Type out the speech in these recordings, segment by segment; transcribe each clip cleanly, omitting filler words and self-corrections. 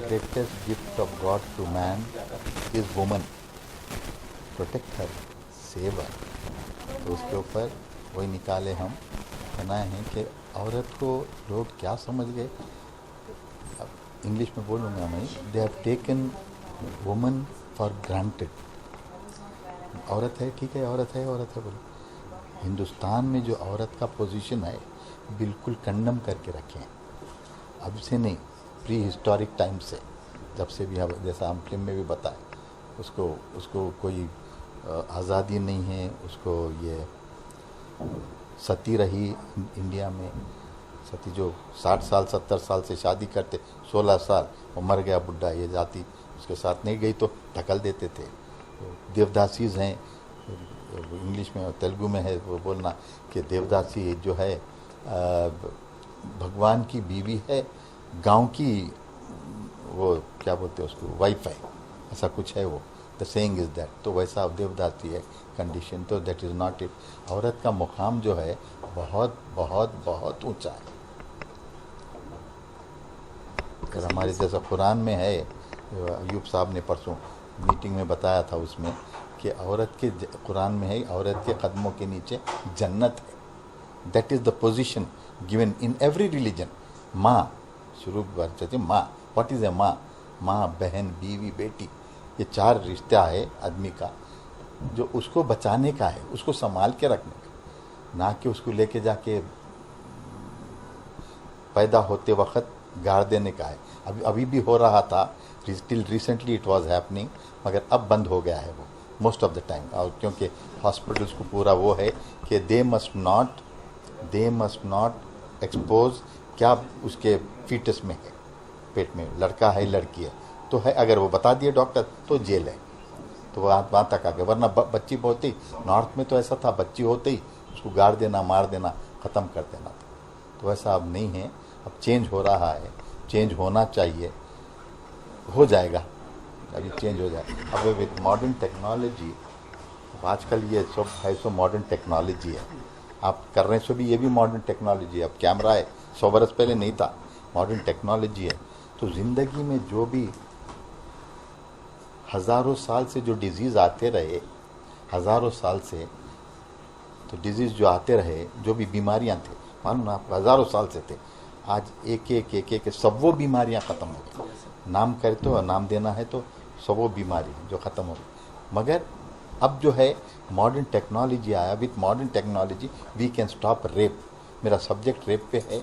greatest gift of God to man is woman. Protect her, save her. तो उसके ऊपर वही निकाले हम बनाए हैं कि औरत को लोग क्या समझ गए. अब इंग्लिश में बोलूँगा मैं, they have taken woman for granted. औरत है, ठीक है, औरत है बोलो. हिंदुस्तान में जो औरत का पोजीशन है बिल्कुल कंडम करके रखे हैं. अब से नहीं, प्री हिस्टोरिक टाइम से, जब से भी जैसा हम फिल्म में भी बताए, उसको कोई आज़ादी नहीं है. उसको ये सती रही इंडिया में. सती जो 60 साल 70 साल से शादी करते, 16 साल वो मर गया बुढ़ा, ये जाति उसके साथ नहीं गई तो ढकल देते थे. देवदासीज हैं, इंग्लिश में और तेलुगु में है वो बोलना कि देवदासी जो है भगवान की बीवी है, गांव की वो क्या बोलते हैं उसको, वाइफ है, ऐसा कुछ है वो. The saying is that. तो वैसा देवदासी है कंडीशन. तो दैट इज़ नॉट इट. औरत का मुकाम जो है बहुत बहुत बहुत ऊंचा है. अगर हमारे जैसा कुरान में है, अयूब साहब ने परसों मीटिंग में बताया था उसमें कि औरत के कुरान में है, औरत के कदमों के नीचे जन्नत है. That is the position given in every religion. माँ शुरू करते, माँ, व्हाट इज़ ए माँ? माँ, बहन, बीवी, बेटी, ये 4 रिश्ता है आदमी का जो उसको बचाने का है, उसको संभाल के रखने का, ना कि उसको लेके जाके पैदा होते वक्त गाड़ देने का है. अभी भी हो रहा था, till recently it was happening, मगर अब बंद हो गया है वो मोस्ट ऑफ द टाइम. और क्योंकि हॉस्पिटल्स को पूरा वो है कि दे मस्ट नॉट एक्सपोज क्या उसके फीटस में है, पेट में लड़का है लड़की है तो है. अगर वो बता दिए डॉक्टर तो जेल है. तो वहाँ तक आ गए. वरना बच्ची होती, नॉर्थ में तो ऐसा था, बच्ची होते ही उसको गाड़ देना, मार देना, ख़त्म कर देना था. तो ऐसा अब नहीं है. अब चेंज हो रहा है, चेंज होना चाहिए, हो जाएगा, अभी चेंज हो जाए. अब विद मॉडर्न टेक्नोलॉजी, आजकल ये सब है, सो मॉडर्न टेक्नोलॉजी है. आप कर रहे हैं सो भी ये भी मॉडर्न टेक्नोलॉजी है. अब कैमरा है, 100 बरस पहले नहीं था, मॉडर्न टेक्नोलॉजी है. तो ज़िंदगी में जो भी हज़ारों साल से जो डिजीज़ आते रहे, हज़ारों साल से तो डिजीज़ जो आते रहे, जो भी बीमारियां थे, मानो ना हज़ारों साल से थे, आज एक सब वो बीमारियां ख़त्म हो गई. नाम करे तो नाम देना है तो सब वो बीमारी जो ख़त्म हो गई. मगर अब जो है मॉडर्न टेक्नोलॉजी आया. With modern technology we can stop rape. मेरा सब्जेक्ट रेप पे है,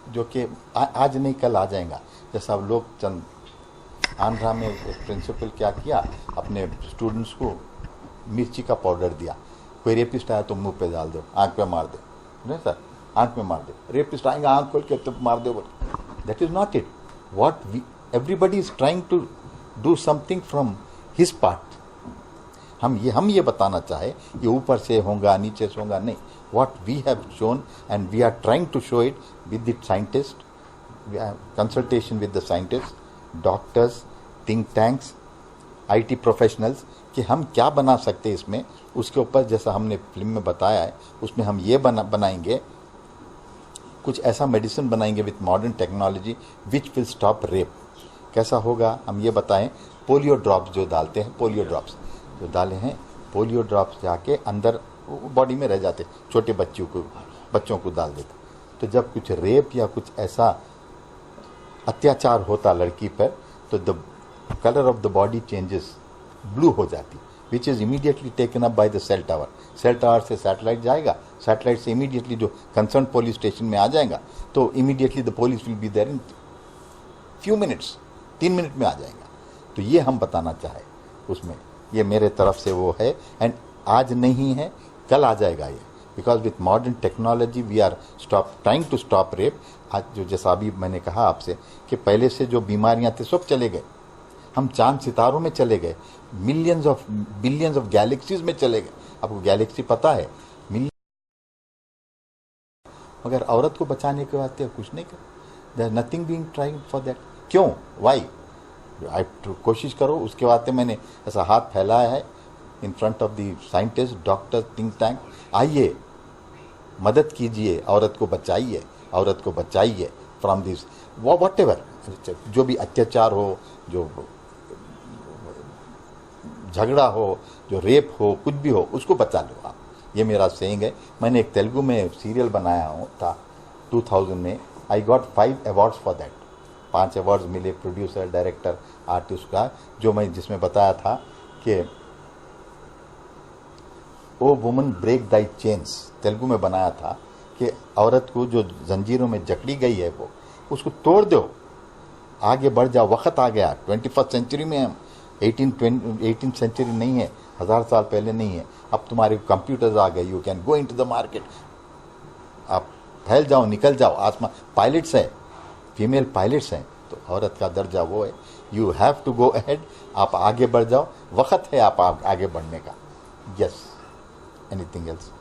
जो कि आज नहीं कल आ जाएगा. जैसा अब लोग चंद आंध्रा में एक प्रिंसिपल क्या किया, अपने स्टूडेंट्स को मिर्ची का पाउडर दिया. कोई रेपिस्ट आया तो मुंह पे डाल दो, आंख पे मार दो. नहीं सर, आंख में मार दो. रेपिस्ट आएंगे आंख खोल के तो मार दो. That is not it. What everybody is trying to do something from his part. हम ये बताना चाहे ये ऊपर से होगा नीचे से होगा, नहीं. What we have shown and we are trying to show it with the scientist, consultation with the scientist, doctors, think tanks, IT professionals, कि हम क्या बना सकते हैं इसमें. उसके ऊपर जैसा हमने फिल्म में बताया है, उसमें हम ये बनाएंगे, कुछ ऐसा मेडिसिन बनाएंगे with modern technology which will stop rape. कैसा होगा हम ये बताएं. पोलियो ड्रॉप्स जो डालते हैं, पोलियो ड्रॉप्स जो डाले हैं, पोलियो ड्रॉप्स जाके अंदर बॉडी में रह जाते, छोटे बच्चों को डाल देते. तो जब कुछ रेप या कुछ ऐसा अत्याचार होता लड़की पर, तो the colour of the body changes, blue हो जाती, which is immediately taken up by the cell tower. Cell tower से सैटेलाइट जाएगा, सैटेलाइट से इमीडिएटली जो कंसर्न पुलिस स्टेशन में आ जाएगा, तो immediately the police will be there in few minutes, 3 minute में आ जाएगा. तो ये हम बताना चाहे उसमें, ये मेरे तरफ से वो है. एंड आज नहीं है, कल आ जाएगा ये. Because with modern technology we are trying to stop rape. आज जो जैसा अभी मैंने कहा आपसे कि पहले से जो बीमारियां थे सब चले गए. हम चांद सितारों में चले गए, बिलियंस ऑफ गैलेक्सीज में चले गए. आपको गैलेक्सी पता है, मगर औरत को बचाने के वास्ते कुछ नहीं कर. There is nothing being trying for that. क्यों, वाई? कोशिश करो. उसके वास्ते मैंने ऐसा हाथ फैलाया है in front of the scientist, doctor, think tank. आइए, मदद कीजिए, औरत को बचाइए, औरत को बचाइए फ्रॉम दिस वॉट एवर. जो भी अत्याचार हो, जो झगड़ा हो, जो रेप हो, कुछ भी हो, उसको बचा लो आप। ये मेरा सेइंग है। मैंने एक तेलुगु में सीरियल बनाया था 2000 में। I got 5 awards for that. 5 awards मिले, प्रोड्यूसर, डायरेक्टर, आर्टिस्ट का, जो मैं जिसमें बताया था कि ओ वुमन ब्रेक दाई चेन्स, तेलुगु में बनाया था कि औरत को जो जंजीरों में जकड़ी गई है वो उसको तोड़ दो, आगे बढ़ जाओ। वक्त आ गया, 21st सेंचुरी में हम, 18th सेंचुरी नहीं है, 1000 साल पहले नहीं है। अब तुम्हारे कंप्यूटर्स आ गए, you can go into the market, आप फैल जाओ, निकल जाओ। आसमान पायलट्स हैं, फीमेल पायलट्स हैं, तो औरत का दर्जा वो है। You have to go ahead, आप आगे बढ़ जाओ, वक्त है आप आगे बढ़ने का। Yes, anything else?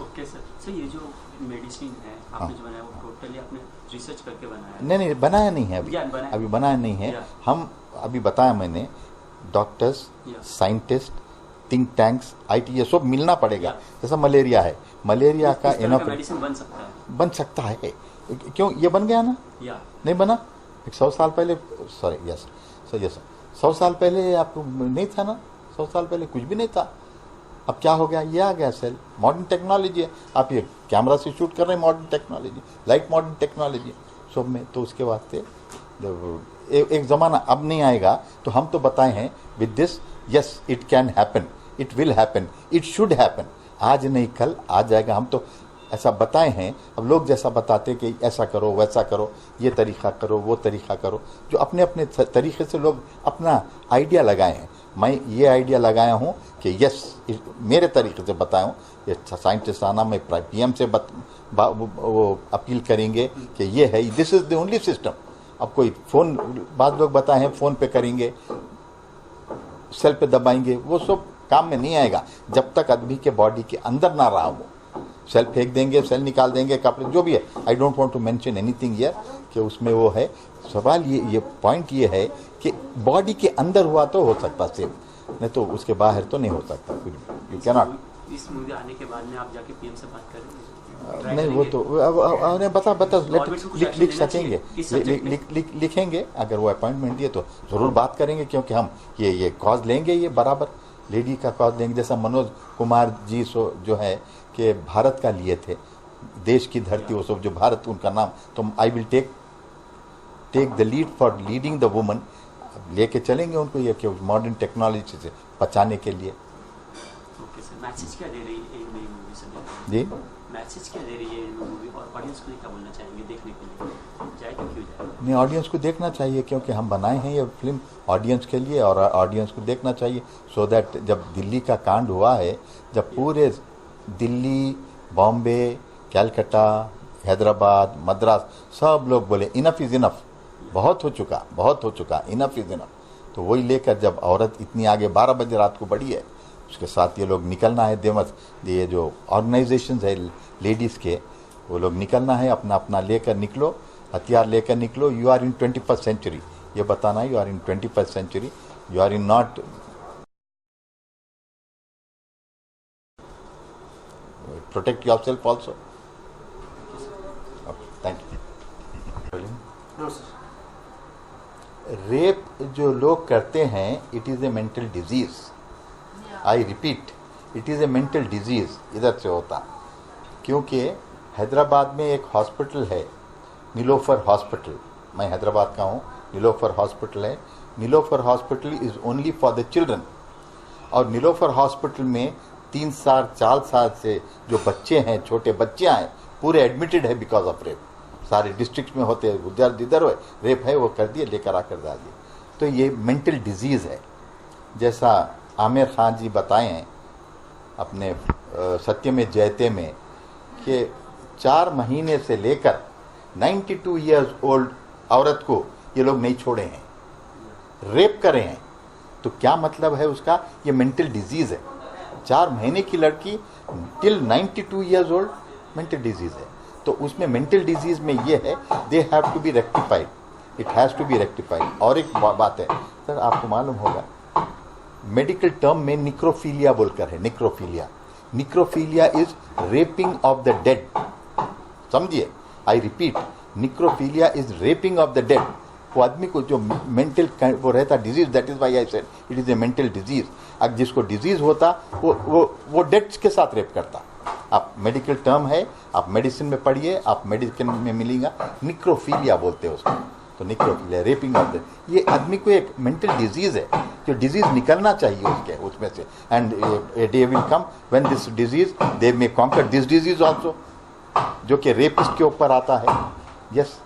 Okay sir. Sir ये जो मेडिसिन है आपने जो बनाया वो टोटली आपने रिसर्च करके बनाया है? नहीं, बनाया नहीं है अभी बनाया नहीं है। हम अभी बताया मैंने, doctors, scientist, think tanks, IT, ये सब मिलना पड़ेगा। जैसा मलेरिया है, मलेरिया का इनफ मेडिसिन बन सकता है। क्यों ये बन गया ना? नहीं बना? 100 साल पहले, सॉरी, यस सर, 100 साल पहले आपको नहीं था ना? 100 साल पहले कुछ भी नहीं था। अब क्या हो गया? ये आ गया सेल, मॉडर्न टेक्नोलॉजी है। आप ये कैमरा से शूट कर रहे हैं, modern technology, light modern technology सब में। तो उसके वास्ते एक ज़माना अब नहीं आएगा, तो हम तो बताए हैं with this, yes it can happen, it will happen, it should happen. आज नहीं कल आ जाएगा, हम तो ऐसा बताए हैं। अब लोग जैसा बताते कि ऐसा करो, वैसा करो, ये तरीक़ा करो, वो तरीक़ा करो, जो अपने अपने तरीक़े से लोग अपना आइडिया लगाए हैं। मैं ये आइडिया लगाया हूँ कि यस, मेरे तरीक़े से बताया हूँ। ये साइंटिस्ट आना, मैं PM से वो अपील करेंगे कि ये है, this is the only system. अब कोई फ़ोन, बाद लोग बताए हैं फ़ोन पे करेंगे, सेल पे दबाएंगे, वो सब काम में नहीं आएगा जब तक आदमी के बॉडी के अंदर ना रहा हो। सेल फेंक देंगे, सेल निकाल देंगे, कपड़े जो भी है। I don't want to mention anything here कि उसमें वो है। सवाल ये पॉइंट ये है कि बॉडी के अंदर हुआ तो हो सकता सिर्फ, नहीं तो उसके बाहर तो नहीं हो सकता कुछ। You can not. इस मूवी आने के बाद में आप जाके PM से बात करेंगे? नहीं, वो तो बता लिख सकेंगे, लिखेंगे। अगर वो अपॉइंटमेंट दिए तो ज़रूर बात करेंगे, क्योंकि हम ये कॉज लेंगे, ये बराबर लेडी का कॉज लेंगे। जैसा मनोज कुमार जी जो है कि भारत का लिए थे, देश की धरती, वो सब जो भारत उनका नाम, तो I will take the lead for leading the woman. लेके चलेंगे उनको ये कि मॉडर्न टेक्नोलॉजी से बचाने के लिए। ओके सर, मैसेज क्या दे रही है ये नई मूवी सर? जी, मैसेज क्या दे रही है ये मूवी, और ऑडियंस को क्या बोलना चाहेंगे देखने के लिए? जाए तो क्यों जाए? नहीं, ऑडियंस को देखना चाहिए, क्योंकि हम बनाए हैं ये फिल्म ऑडियंस के लिए, और ऑडियंस को देखना चाहिए। सो दैट जब दिल्ली का कांड हुआ है, जब पूरे दिल्ली, बॉम्बे, कैलकाटा, हैदराबाद, मद्रास, सब लोग बोले इनफ इज़ इनफ, बहुत हो चुका, इनफ इज़ इनफ। तो वही लेकर जब औरत इतनी आगे 12 बजे रात को बढ़ी है, उसके साथ ये लोग निकलना है। ये जो ऑर्गेनाइजेशंस है लेडीज़ के, वो लोग निकलना है, अपना अपना लेकर निकलो, हथियार लेकर निकलो। You are in 21st century, ये बताना you are in 21st century, you are in not protect yourself also. Okay, thank you. No, sir. Rape जो लोग करते हैं, it is a mental disease. I repeat, it is a mental disease. इधर से होता, क्योंकि हैदराबाद में एक हॉस्पिटल है, नीलोफर हॉस्पिटल। मैं हैदराबाद का हूँ, नीलोफर हॉस्पिटल है। Niloufer hospital is only for the children. और नीलोफर हॉस्पिटल में 3 साल 4 साल से जो बच्चे हैं, छोटे बच्चे हैं, पूरे एडमिटेड है बिकॉज ऑफ रेप। सारे डिस्ट्रिक्ट में होते, उधर जिधर हो रेप है, वो कर दिए, लेकर आकर डाल दिए। तो ये मेंटल डिजीज़ है। जैसा आमिर खान जी बताए हैं अपने सत्यमेव जयते में कि 4 महीने से लेकर 92 ईयर्स ओल्ड औरत को ये लोग नहीं छोड़े हैं, रेप करे हैं। तो क्या मतलब है उसका? ये मेंटल डिजीज़ है। 4 महीने की लड़की till 92 years old, mental disease है। तो उसमें मेंटल डिजीज़ में ये है, they have to be rectified, it has to be rectified. और एक बात है सर, आपको मालूम होगा, मेडिकल टर्म में निक्रोफीलिया बोलकर है। Necrophilia is raping of the dead. समझिए, I repeat, necrophilia is raping of the dead. वो आदमी को जो मेंटल वो रहता disease, that is why I said it is a mental disease. अब जिसको डिजीज होता वो डेथ के साथ रेप करता। आप मेडिकल टर्म है, आप मेडिसिन में पढ़िए, आप मेडिसिन में मिलेगा, निक्रोफीलिया बोलते हैं उसको। तो निक्रोफीलिया, रेपिंग ऑफ द, ये आदमी को एक मेंटल डिजीज है, जो डिजीज निकलना चाहिए उसके उसमें से। And a day will come when this disease they may conquer this disease also, जो कि रेपिस्ट के ऊपर आता है। यस